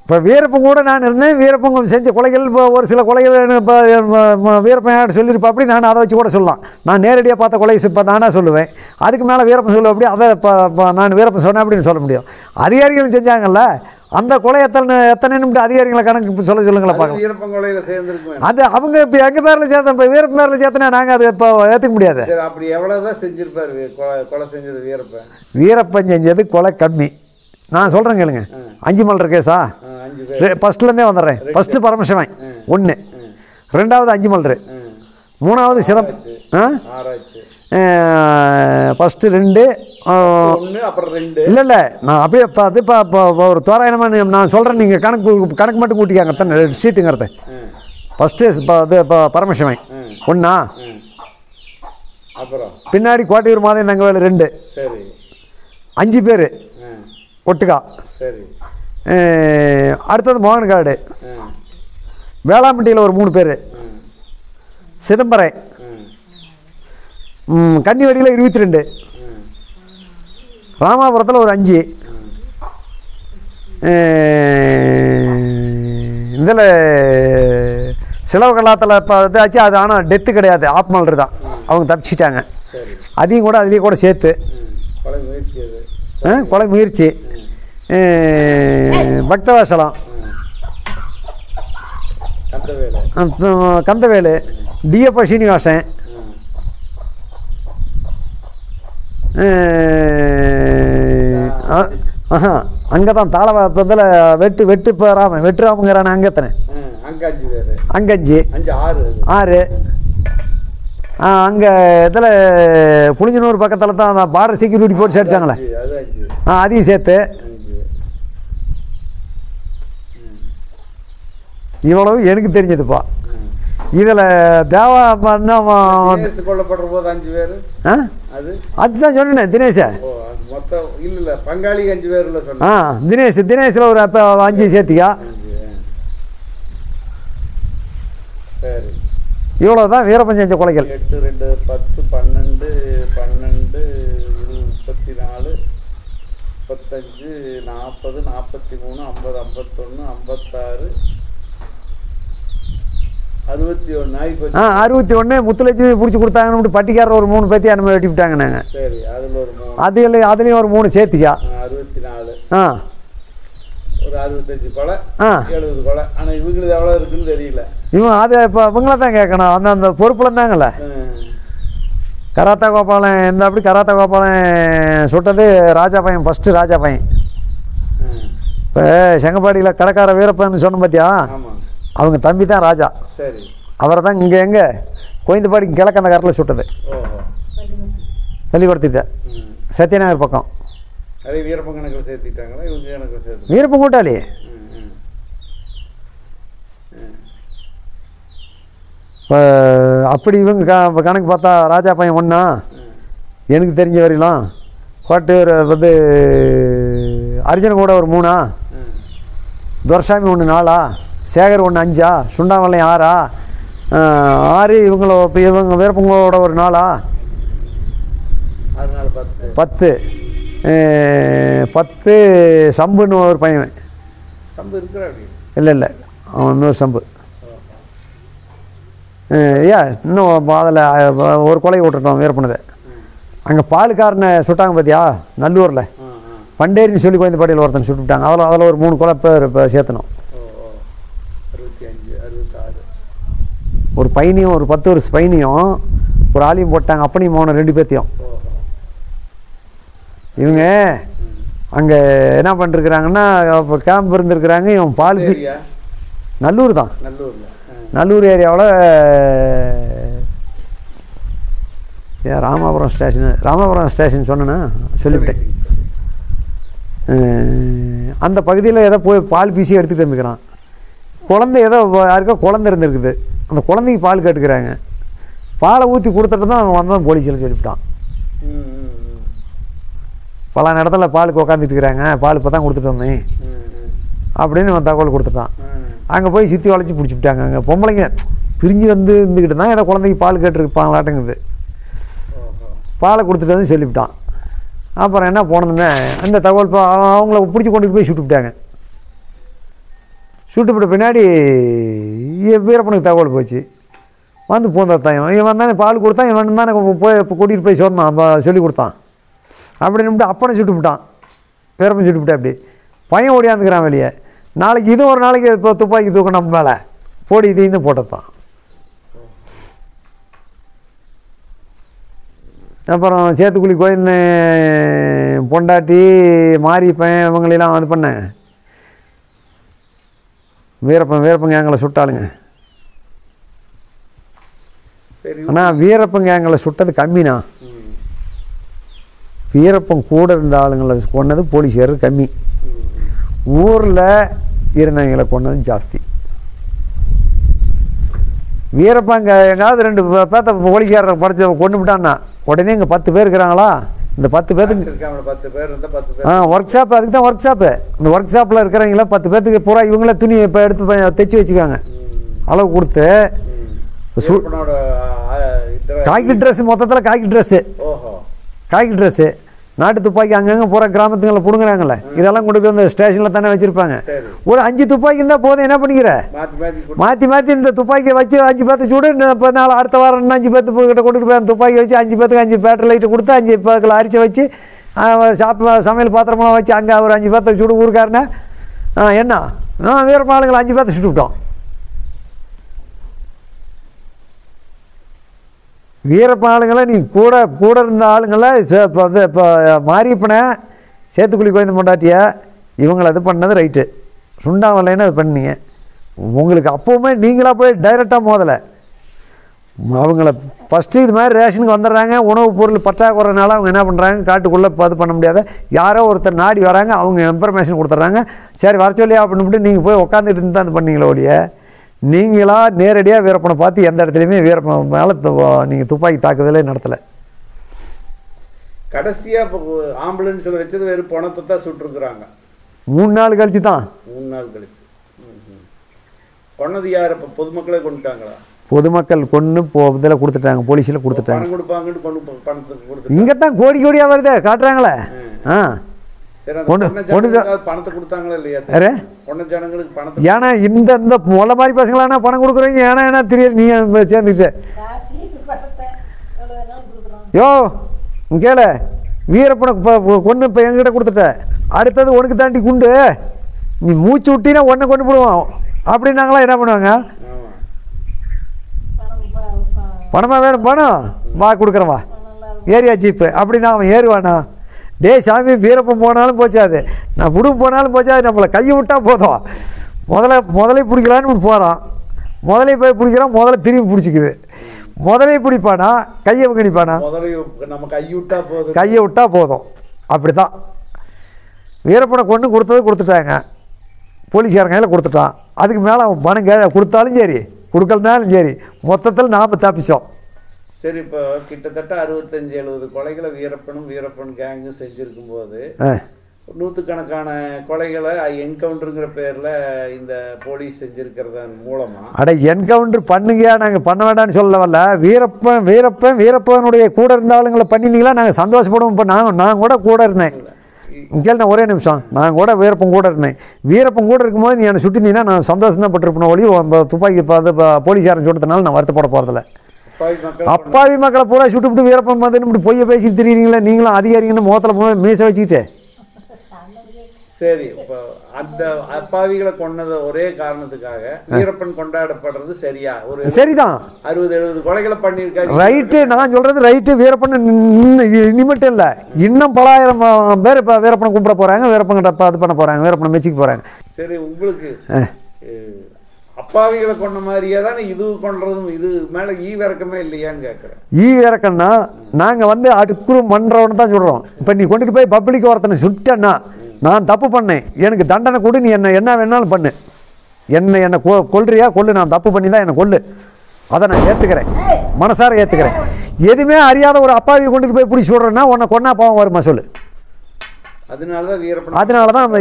இப்போ வீரப்பன் கூட நான் இருந்தேன். வீரப்பன் செஞ்ச கொலைகள் இப்போ ஒரு சில கொலைகள் இப்போ வீரப்பன் சொல்லியிருப்பா, அப்படி நான் அதை வச்சு கூட சொல்லலாம். நான் நேரடியாக பார்த்த கொலை இப்போ நானாக சொல்லுவேன். அதுக்கு மேலே வீரப்பன் சொல்லுவேன் அப்படி, அதை இப்போ நான் வீரப்பன் சொன்னேன் அப்படின்னு சொல்ல முடியும். அதிகாரிகள் செஞ்சாங்கல்ல அந்த கொலை எத்தனை நிமிடம் அதிகாரிகளை கணக்கு சொல்லுங்களேன் பார்க்கலாம். வீரப்பன் கொலையில் சேர்ந்துருக்கு அது அவங்க இப்போ எங்கள் பேரில் சேர்த்தோம், இப்போ வீரப்பன் பேரில் சேர்த்தனா நாங்கள் அதை இப்போ ஏற்றுக்க முடியாது. அப்படி எவ்வளோதான் செஞ்சுருப்பார் கொலை செஞ்சது வீரப்பன்? வீரப்பன் செஞ்சது கொலை கம்மி. நான் சொல்கிறேன் கேளுங்க. 5 மல்ற கேஸா? ஃபஸ்ட்லேருந்தே வந்துடுறேன். ஃபஸ்ட்டு பரமசிவன் 1, 2வது 5 மல்று, 3வது ஃபஸ்ட்டு 2, அப்புறம் 2. இல்லை நான் அப்படியே இப்போ அது இப்போ ஒரு தோராயமாக நான் சொல்கிறேன், நீங்கள் கணக்கு மட்டும் கூட்டிக்காங்க தானே ஷீட்டுங்கிறத. ஃபஸ்ட்டு இப்போ அது இப்போ பரமசிவன் 1, அப்புறம் பின்னாடி கோட்டையூர் மாதம் தங்கவேலு 2, சரி 5 பேர் ஒட்டுக்கா. சரி. அடுத்தது மோகன்காடு, வேளாம்பட்டியில் ஒரு 3 பேர், சிதம்பரம், கன்னிவடியில் 22, ராமாபுரத்தில் ஒரு 5, இதில் சிலவகலாத்தில் இப்போ இதாச்சு. அது ஆனால் டெத்து கிடையாது, ஆப்மால்ரு தான். அவங்க தப்பிச்சிட்டாங்க. அதையும் கூட அதுலேயும் கூட சேர்த்து கொலை முயற்சி, பக்தவாசலம், கந்தவேலு, டிஎப்ப சீனிவாசன், அங்கே தான் தாள இதில் வெட்டு இப்போ வெட்டுராமங்கிறான அங்கத்தனை அங்கே 6. அங்கே இதில் புளிஞ்சனூர் பக்கத்தில் தான் அந்த பார்டர் செக்யூரிட்டி போட்டு அடித்தாங்களே, அதையும் சேர்த்து. இவ்வளவு எனக்கு தெரிஞ்சதுப்பா. இதில் தேவா கொல்லப்படுற போது 5 பேர். அதுதான் சொன்னேன் தினேஷை. பங்காளி 5 பேர். தினேஷில் ஒரு அப்போ 5 சேர்த்திக்கா. சரி, இவ்வளோ தான் வீரப்பன் செஞ்ச கொலைகள். 8, 2, 10, 12, 12, 24, 35, 40, 43, 50, 51, 56, 61. 61 முத்துலட்சுமி பிடிச்சி கொடுத்தாங்கன்னு பட்டிக்காரர் ஒரு 3 பேத்தி அனுமதி வெட்டி விட்டாங்க நாங்கள். சரி, அதுலேயும் ஒரு 3 சேர்த்திக்கா. 64. ஒரு 65 கொலை, 70 கொலை. ஆனால் இவங்களுக்கு எவ்வளோ இருக்குன்னு தெரியல. அது இப்போ இவங்கள தான் கேட்கணும். அந்த பொறுப்பில் தாங்கல்ல. கராத்தா கோபாலன் அப்படி கராத்தா கோபாலன் சுட்டது ராஜா பையன், ஃபஸ்ட்டு ராஜா பையன். இப்போ செங்கப்பாடியில் கடைக்கார வீரப்பன்னு சொன்ன பார்த்தியா, அவங்க தம்பி தான் ராஜா. சரி, அவரை தான் இங்கே கோயந்தபாடிக்கு கிழக்கு அந்த கரத்தில் சுட்டது. பள்ளிக்கூடத்திட்ட சத்யநகர் பக்கம். அதே வீரப்பன் கணக்கில் சேர்த்திட்டாங்களா? இவங்க கணக்கில் சேர்த்து வீரப்பன் கூட்டாளி. இப்போ அப்படி இவங்க கணக்கு பார்த்தா ராஜா பையன் 1, எனக்கு தெரிஞ்ச வரையிலும் கோட்டையூர் வந்து அர்ஜுன கூட ஒரு 3, துரசாமி 1 4, சேகர் 1 5, சுண்டாமல்லையும் 6, இவங்க வீரப்பங்களோட ஒரு 4, 10, 10 சம்புன்னு ஒரு பையன். சம்பு இருக்கிறா? இல்லை அவன் இன்னொரு சம்பு. இன்னும் அதில் ஒரு கொலை விட்டுட்டோம் வீரப்பனதை. அங்கே பாலுக்காரனை சுட்டாங்க பார்த்தியா நல்லூரில், பண்டேரின்னு சொல்லி கோயந்தபாடியில் ஒருத்தனை சுட்டுவிட்டாங்க. அதில் ஒரு 3 கொலை பேர் இப்போ சேர்த்தணும். 65, 66. ஒரு பையனையும் ஒரு 10 வருஷம் பையனையும் ஒரு ஆளையும் போட்டாங்க. அப்பனையும் மோன 2 பேர்த்தையும். இவங்க அங்கே என்ன பண்ணிருக்கிறாங்கன்னா இப்போ கேம்ப் இருந்துருக்குறாங்க. இவன் பால் நல்லூர் தான், நல்லூர் ஏரியாவில் ராமாபுரம் ஸ்டேஷன் சொன்னேன்னா சொல்லிவிட்டேன். அந்த பகுதியில் ஏதோ போய் பால் பீசி எடுத்துகிட்டு இருந்துக்கிறான். குழந்தை ஏதோ யாருக்கோ குழந்தை இருந்துருக்குது. அந்த குழந்தைக்கு பால் கேட்டுக்கிறாங்க. பாலை ஊற்றி கொடுத்துட்டு தான் அவன் வந்தான் போலீஸில் சொல்லிவிட்டான். பல இடத்துல பாலுக்கு உக்காந்துட்டு இருக்கிறாங்க, பால் இப்போ தான் கொடுத்துட்டு வந்தேன் அப்படின்னு அவன் தகவல் கொடுத்துட்டான். அங்கே போய் சுற்றி வளைச்சி பிடிச்சிவிட்டாங்க. அங்கே பொம்பளைங்க பிரிஞ்சு இருந்துக்கிட்டு தான் ஏதோ குழந்தைக்கு பால் கேட்டுருப்பாங்களாட்டுங்குது. பாலை கொடுத்துட்டு வந்து சொல்லிவிட்டான். அப்புறம் என்ன போனதுமே அந்த தகவல் அவங்கள பிடிச்சி கொண்டு போய் சுட்டுவிட்டாங்க. சுட்டுவிட்ட பின்னாடி வீரப்பனுக்கு தகவல் போச்சு. வந்து பூந்தாத்தான் இவன் தானே பால் கொடுத்தான், இவன் தானே போய் கூட்டிகிட்டு போய் சொன்னான், சொல்லி கொடுத்தான் அப்படின்னு அப்பனை சுட்டுவிட்டான். வீரப்பன் சுட்டுவிட்டா அப்படி பையன் ஓடியாந்துக்கிறான் வெளியே. நாளைக்கு இது ஒரு நாளைக்கு இப்போ துப்பாக்கி தூக்கம் நம்ம மேலே போடி இதுன்னு போட்டதான். அப்புறம் சேத்துக்குழி கோயில் பொண்டாட்டி மாரியப்பன் இவங்களெல்லாம் இது பண்ணேன். வீரப்பன் கேங்களை சுட்டாளுங்க. ஆனால் வீரப்பன் கேங்களை சுட்டது கம்மினா, வீரப்பன் கூட இருந்த ஆளுங்களை கொன்னது போலீஸார் கம்மி. ஊரில் இருந்தவங்களை கொன்னது ஜாஸ்தி. வீரப்பன் எங்காவது 2 பேர்த்த போலீஸ்காரரை படித்த கொண்டு விட்டான்னா உடனே இங்கே 10 பேர் இருக்கிறாங்களா, இந்த 10 பேர்த்துக்கு ஒர்க் ஷாப், அதுக்கு தான் ஒர்க் ஷாப்பு. இந்த ஒர்க் ஷாப்பில் இருக்கிறவங்கள 10 பேர்த்துக்கு பூரா இவங்கள துணி இப்போ எடுத்து தைச்சி வச்சுக்காங்க. அளவு கொடுத்து காக்கி ட்ரெஸ்ஸு, மொத்தத்தில் காக்கி ட்ரெஸ்ஸு நாட்டு துப்பாக்கி அங்கங்கே பூரா கிராமத்துங்களை பிடுங்குறாங்கல்ல, இதெல்லாம் கொண்டு போய் அந்த ஸ்டேஷனில் தானே வச்சுருப்பாங்க. ஒரு 5 துப்பாக்கி இருந்தால் போதும், என்ன பண்ணிக்கிற மாற்றி இந்த துப்பாக்கியை வச்சு 5 பேர்த்து சூடு. இப்போ அடுத்த வாரம் இன்னும் 5 பேர்த்து கிட்ட கொண்டுட்டு போய் அந்த துப்பாக்கி வச்சு 5 பேர்த்துக்கு 5 பேட்டர் லைட்டு கொடுத்து 5 பேக்கில் அரிச்சு வச்சு சமையல் பாத்திரமெல்லாம் வச்சு அங்கே ஒரு 5 பேர்த்த சூடு ஊருக்காருன்னா என்ன வீரப்பாளுங்களை 5 பேர்த்த சுட்டு விட்டோம். வீரப்பாளுங்களை நீ கூட இருந்த ஆளுங்களை இப்போ மாரியப்பனை சேத்துக்குழி கோயந்த பொண்டாட்டிய இவங்களை இது பண்ணது ரைட்டு, சுண்டாவலைன்னு அது பண்ணீங்க. உங்களுக்கு அப்போவுமே நீங்களாக போய் டைரெக்டாக மோதலை அவங்கள ஃபஸ்ட்டு இது மாதிரி ரேஷனுக்கு வந்துடுறாங்க. உணவுப் பொருள் பற்றாக்குறைனால அவங்க என்ன பண்ணுறாங்க, காட்டுக்குள்ளே இது பண்ண முடியாத யாரோ ஒருத்தர் நாடி வராங்க, அவங்க இன்ஃபர்மேஷன் கொடுத்துட்றாங்க. சரி வர சொல்லியா அப்படின்ட்டு நீங்கள் போய் உட்காந்துட்டு இருந்து தான் இது பண்ணீங்களோ ஒழிய நீங்களாக நேரடியாக வீரப்பனை பார்த்து எந்த இடத்துலையுமே வீரப்பன் மேலே நீங்கள் துப்பாக்கி தாக்குதலே நடத்தலை. கடைசியாக இப்போ ஆம்புலன்ஸில் வச்சது வெறும் பணத்தை தான் சுட்டுருக்குறாங்க. 3 நாள் கழிச்சு தான். 3 நாள் கழிச்சு கொன்னது யார்? இப்போ பொதுமக்களே கொண்டுட்டாங்களா? பொதுமக்கள் கொண்டு இதில் கொடுத்துட்டாங்க, போலீஸில் கொடுத்துட்டாங்க. பணம் கொடுப்பாங்கன்னு பணத்துக்கு கொடுத்து இங்கே தான் கோடி கோடியாக வருது காட்டுறாங்களே. பணத்தை கொடுத்தாங்களா இல்லையா? ஜனங்களுக்கு பணத்தை ஏன்னா இந்த மொல்ல மாதிரி பசங்களானா பணம் கொடுக்குறீங்க. ஏன்னா தெரியாது நீ சேர்ந்துக்கிட்ட யோ கேள வீரப்பனை கொண்டு இப்போ எங்கிட்ட கொடுத்துட்ட, அடுத்தது உனக்கு தாண்டி குண்டு, நீ மூச்சு விட்டினா உடனே கொண்டு போடுவோம் அப்படின்னாங்களா என்ன பண்ணுவாங்க? பணமாக வேணும், பணம் வா கொடுக்குறேன் வா ஏரியா ஜீப்பு அப்படின்னா அவன் ஏறுவானா? டே சாமி வீரப்பன் போனாலும் போச்சாது, நான் விடுப்பு போனாலும் போச்சாது, நம்மளை கையை விட்டால் போதும். முதலே பிடிக்கலான்னு போகிறான், முதலே போய் பிடிக்கிறான், முதல்ல திரும்பி பிடிச்சிக்குது. முதலே பிடிப்பானா கையை கணிப்பானா? நம்ம கையை விட்டால் போதும். அப்படி தான் வீரப்பனை கொண்டு கொடுத்துட்டாங்க, போலீஸ்காரன் கையில் கொடுத்துட்டான். அதுக்கு மேலே அவன் பணம் கொடுத்தாலும் சரி கொடுக்கலனாலும் சரி மொத்தத்தில் நாம் தப்பிச்சோம். சரி, இப்போ கிட்டத்தட்ட 65-70 கொலைகளை வீரப்பன் கேங்கும் செஞ்சுருக்கும் போது நூற்றுக்கணக்கான கொலைகளை என்கவுண்டருங்கிற பேரில் இந்த போலீஸ் செஞ்சுருக்கிறதன் மூலமாக அட என்கவுண்டர் பண்ணுங்க, நாங்கள் பண்ண வேண்டாம்னு சொல்ல வரல. வீரப்பனுடைய கூட இருந்த ஆளுங்களை பண்ணியிருந்தீங்களா நாங்கள் சந்தோஷப்படுவோம். இப்போ நான் கூட இருந்தேன். கேள்வி நான் ஒரே நிமிஷம், நான் கூட வீரப்பன் கூட இருந்தேன். வீரப்பன் கூட இருக்கும்போது நீ என்னை சுட்டிருந்தீங்கன்னா நான் சந்தோஷம் தான் பட்டிருப்பேன் ஒளி துப்பாக்கி போலீஸ்காரன் சுட்டதுனால நான் வருத்தப்பட போகிறதில்ல. அப்பாவி மக்களை பூரா சுட்டுவிட்டு வீரப்பன் வந்து இப்படி பொய்ய பேசிட்டு தெரியுறீங்களா? நீங்களும் அதிகாரிங்கன்னு முகத்தில் மீசை வச்சுக்கிட்டு சரி, இப்போ அந்த அப்பாவிகளை கொன்னது ஒரே காரணத்துக்காக வீரப்பன் கொண்டாடப்படுறது சரியா? ஒரு சரிதான், 60-70 கொலைகளை பண்ணியிருக்காரு. ரைட்டு, நான் சொல்றது ரைட்டு. வீரப்பன் இனிமட்டும் இல்லை, இன்னும் பலாயிரம் பேர் இப்போ வீரப்பனை கும்பிட போறாங்க, வீரப்பன்கிட்ட இது பண்ண போறாங்க, வீரப்பனை மெச்சிக்க போறாங்க. சரி, உங்களுக்கு அப்பாவிகளை கொண்ட மாதிரியே தானே இது கொன்றதும், இது மேல ஈவிரக்கமே இல்லையான்னு கேட்குறேன். ஈவிரக்கம்னா நாங்கள் வந்து அடுக்குறு மன்றவன்னு தான் சொல்கிறோம். இப்போ நீ கொண்டுட்டு போய் பப்ளிக் ஒருத்தனை சுட்டேன்னா, நான் தப்பு பண்ணேன், எனக்கு தண்டனை கொடு, நீ என்ன வேணாலும் பண்ணு, என்னை கொல்றியா கொல்லு, நான் தப்பு பண்ணி தான் என்னை கொல்லு, அதை நான் ஏற்றுக்கிறேன், மனசார ஏற்றுக்கிறேன். எதுவுமே அறியாத ஒரு அப்பாவியை கொண்டுட்டு போய் பிடிச்சி விட்றேன்னா உன்னை கொன்னா பாவம் வருமா சொல்லு. அதனால தான்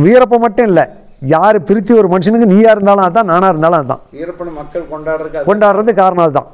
வீரப்பன் மட்டும் இல்லை, யார் பிரித்து ஒரு மனுஷனுக்கு நீயா இருந்தாலும் அதுதான், நானாக இருந்தாலும் அதுதான். வீரப்பன் மக்கள் கொண்டாடுறது காரணம் அதுதான்.